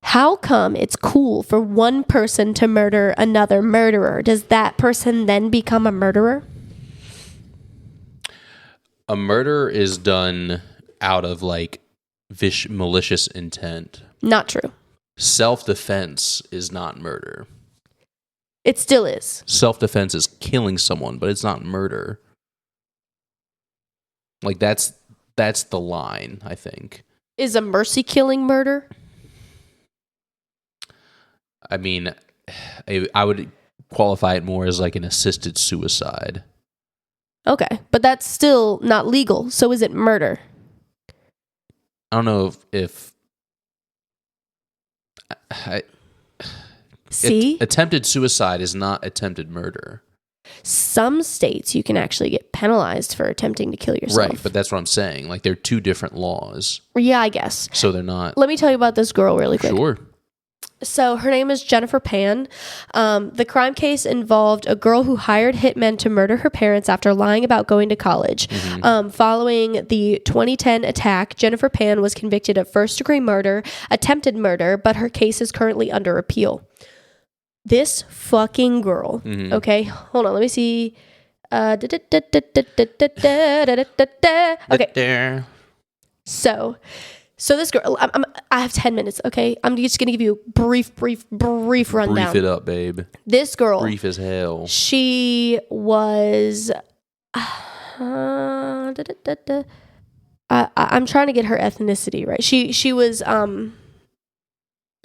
How come it's cool for one person to murder another murderer? Does that person then become a murderer? A murder is done out of like malicious intent. Not true. Self-defense is not murder. It still is. Self-defense is killing someone, but it's not murder. Like that's the line, I think. Is a mercy killing murder? I mean, I would qualify it more as like an assisted suicide. Okay, but that's still not legal. So is it murder? I don't know if See? Attempted suicide is not attempted murder. Some states you can actually get penalized for attempting to kill yourself. Right, but that's what I'm saying. Like, they're two different laws. Yeah, I guess. So they're not... Let me tell you about this girl really quick. Sure. So her name is Jennifer Pan. The crime case involved a girl who hired hitmen to murder her parents after lying about going to college. Following the 2010 attack, Jennifer Pan was convicted of first-degree murder, attempted murder, but her case is currently under appeal. This fucking girl, okay, hold on, let me see. Okay, so this girl, I have 10 minutes, okay? I'm just going to give you a brief rundown. Brief it up, babe. This girl. Brief as hell. She was... I'm trying to get her ethnicity right. She was...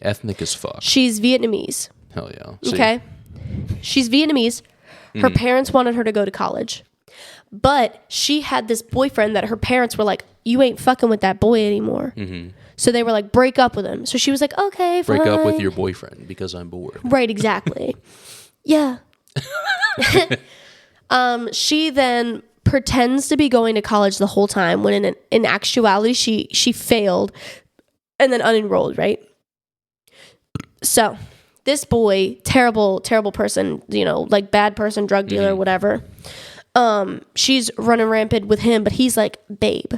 Ethnic as fuck. She's Vietnamese. Hell yeah. Okay? She's Vietnamese. Her parents wanted her to go to college. But she had this boyfriend that her parents were like, you ain't fucking with that boy anymore. So they were like, break up with him. So she was like, okay, fine. Break up with your boyfriend because I'm bored. Right, exactly. Yeah. She then pretends to be going to college the whole time when in actuality she failed and then unenrolled, right? So this boy, terrible person, like bad person, drug dealer, whatever. She's running rampant with him, but he's like, babe,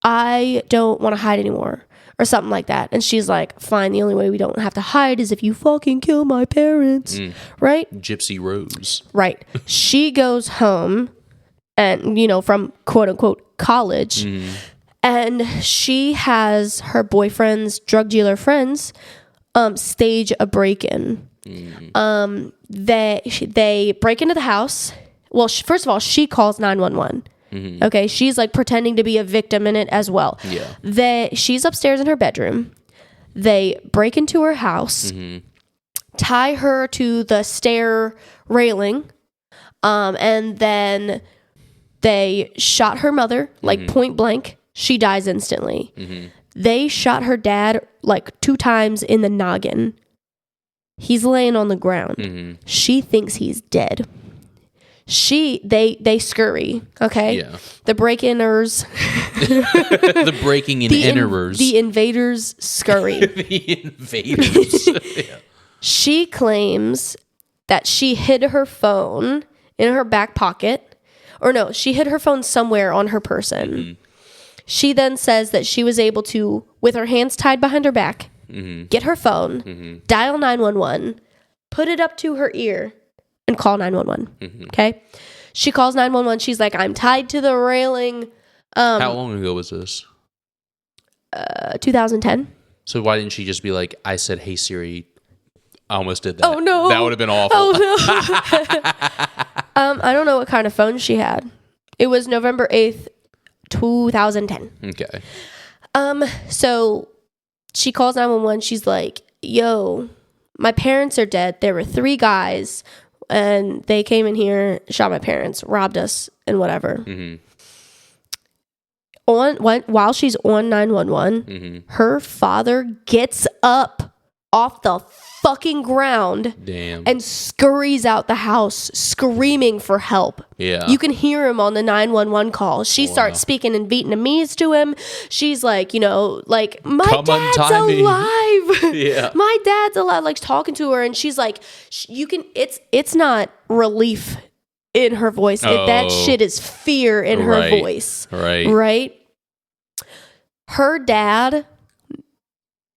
I don't want to hide anymore, or something like that. And she's like, fine, the only way we don't have to hide is if you fucking kill my parents, right? Gypsy Rose. Right. She goes home and, from quote unquote college, and she has her boyfriend's drug dealer friends stage a break-in. They break into the house. Well, first of all, she calls 911. Okay, she's like pretending to be a victim in it as well. Yeah. She's upstairs in her bedroom. They break into her house, tie her to the stair railing, and then they shot her mother, like point blank. She dies instantly. They shot her dad like 2 times in the noggin. He's laying on the ground. She thinks he's dead. They scurry, okay? Yeah. The break-inners. The breaking and enterers. The invaders scurry. The invaders. Yeah. She claims that she hid her phone in her back pocket. Or no, she hid her phone somewhere on her person. She then says that she was able to, with her hands tied behind her back, get her phone, dial 911, put it up to her ear, and call 911. Okay? She calls 911. She's like, I'm tied to the railing. How long ago was this? 2010. So why didn't she just be like, I said, hey, Siri, I almost did that. Oh, no. That would have been awful. Oh, no. I don't know what kind of phone she had. It was November 8th, 2010. Okay. So she calls 911. She's like, yo, my parents are dead. There were 3 guys and they came in here, shot my parents, robbed us and whatever. While she's on 911, her father gets up off the fucking ground. Damn. And scurries out the house screaming for help. Yeah. You can hear him on the 911 call. She starts speaking in Vietnamese to him. She's like, you know, like, my dad's alive. Yeah. My dad's alive. Like, talking to her, and she's like, you can, it's not relief in her voice. That shit is fear in her voice. Right? Her dad,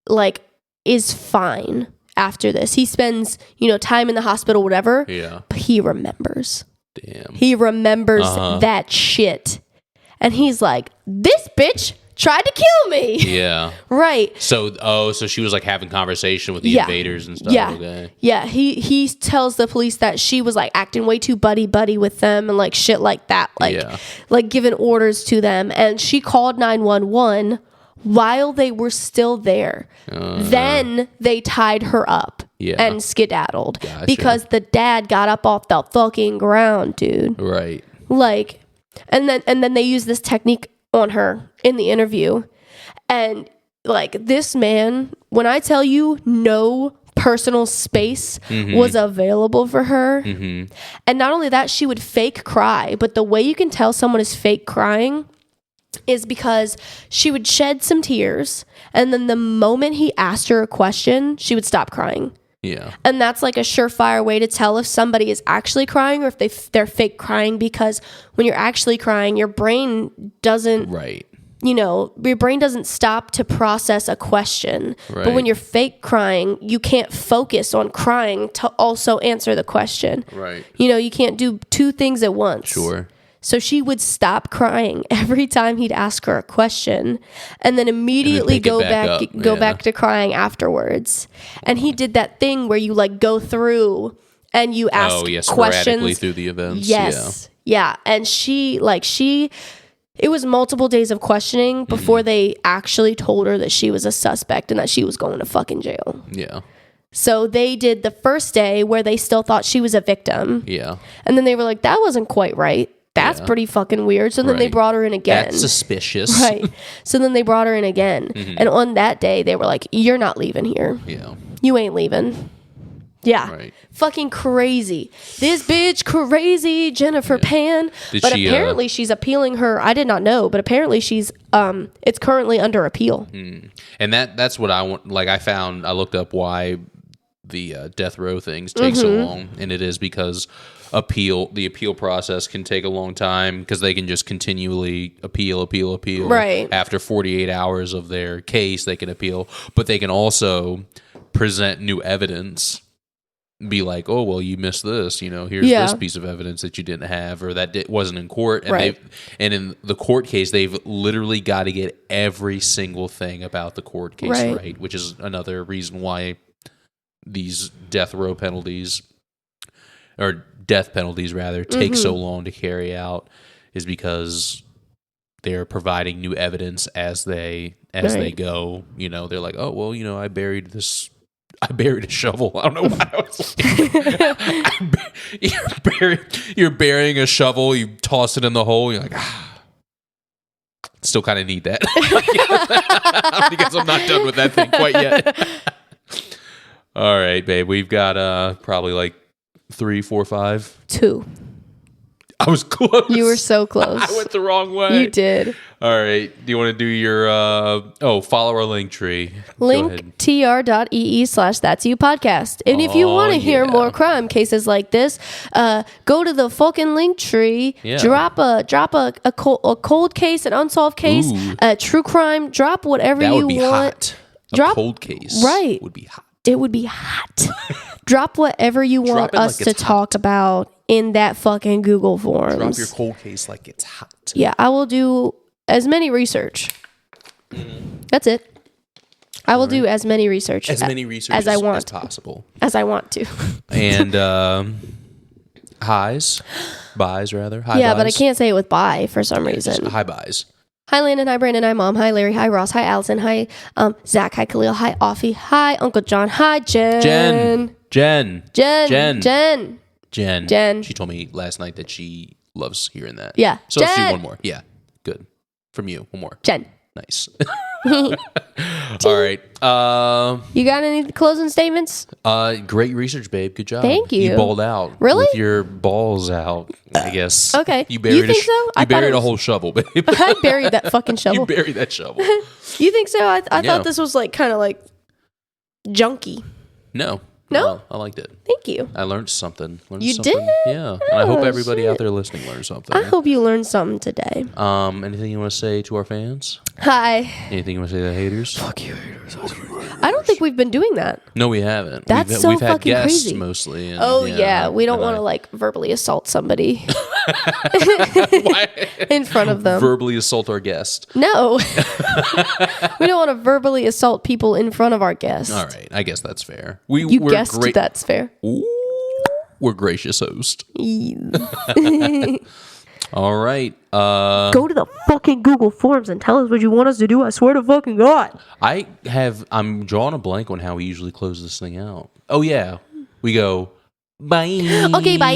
like, is fine after this. He spends, you know, time in the hospital, whatever. Yeah. But he remembers. Damn. He remembers that shit. And he's like, this bitch tried to kill me. Yeah. Right. So she was like having conversation with the invaders and stuff. Yeah. Okay. Yeah. He tells the police that she was like acting way too buddy with them and like shit like that. Like giving orders to them. And she called 911 while they were still there. Then they tied her up and skedaddled. Gotcha. Because the dad got up off the fucking ground, dude. Right. Like, and then they use this technique on her in the interview. And like, this man, when I tell you no personal space was available for her. And not only that, she would fake cry. But the way you can tell someone is fake crying is because she would shed some tears, and then the moment he asked her a question, she would stop crying. Yeah. And that's like a surefire way to tell if somebody is actually crying or if they're fake crying, because when you're actually crying, your brain doesn't, you know, your brain doesn't stop to process a question. But when you're fake crying, you can't focus on crying to also answer the question. Right. You know, you can't do two things at once. Sure. So she would stop crying every time he'd ask her a question, and then immediately go back to crying afterwards. And he did that thing where you like go through and you ask questions through the events. Yes. Yeah. And it was multiple days of questioning before they actually told her that she was a suspect and that she was going to fucking jail. Yeah. So they did the first day where they still thought she was a victim. Yeah. And then they were like, that wasn't quite right. That's pretty fucking weird. So then they brought her in again. That's suspicious. Right. So then they brought her in again. And on that day, they were like, you're not leaving here. Yeah. You ain't leaving. Yeah. Right. Fucking crazy. This bitch crazy, Jennifer Pan. Apparently she's appealing her. I did not know, but apparently she's, it's currently under appeal. And that's what I want. Like I looked up why the death row things take so long. And it is because the appeal process can take a long time because they can just continually appeal. Right. After 48 hours of their case, they can appeal, but they can also present new evidence. Be like, oh, well, you missed this. You know, here's this piece of evidence that you didn't have, or that wasn't in court. And and in the court case, they've literally got to get every single thing about the court case right, which is another reason why these death penalties rather take so long to carry out, is because they're providing new evidence as they go. You know, they're like, oh, well, you know, I buried a shovel. I don't know why I was you're burying a shovel, you toss it in the hole, you're like, still kind of need that. Because I'm not done with that thing quite yet. All right, babe, we've got probably like 3, 4, 5. 2. I was close. You were so close. I went the wrong way. You did. All right. Do you want to do your follow our link tree? linktr.ee/that's you podcast. And if you want to hear more crime cases like this, go to the fucking link tree. Yeah. Drop a cold case, an unsolved case, a true crime. Drop whatever you want. Hot. A cold case would be hot. It would be hot. Drop whatever you want us to talk about in that fucking Google Forms. Drop your cold case like it's hot. Yeah, I will do as many research. That's it. I will do as many research as I want as possible. As I want to. And buys rather. Yeah, but I can't say it with bye for some reason. High buys. Hi, Landon. Hi, Brandon. Hi, Mom. Hi, Larry. Hi, Ross. Hi, Allison. Hi, Zach. Hi, Khalil. Hi, Offie. Hi, Uncle John. Hi, Jen. Jen. She told me last night that she loves hearing that. Yeah. So let's do one more. Yeah. Good. From you. One more. Jen. Nice. All right. You got any closing statements? Great research, babe. Good job. Thank you. You balled out. Really? With your balls out, I guess. Okay. You think so? You buried a whole shovel, babe. I buried that fucking shovel. You buried that shovel. You think so? I thought this was like kind of like junky. No. No? I liked it. Thank you. I learned something. You did? Yeah. And I hope everybody out there listening learned something. I hope you learned something today. Anything you want to say to our fans? Hi. Anything you want to say to the haters? Fuck you, haters. I don't think we've been doing that. No, we haven't. That's we've so had fucking guests crazy. Mostly. And, yeah. We don't want to like verbally assault somebody in front of them. Verbally assault our guest. No. We don't want to verbally assault people in front of our guests. All right. I guess that's fair. You guessed that's fair. Ooh, we're gracious host. All right. Go to the fucking Google Forms and tell us what you want us to do. I swear to fucking God. I'm drawing a blank on how we usually close this thing out. Oh, yeah. We go, bye. Okay, bye.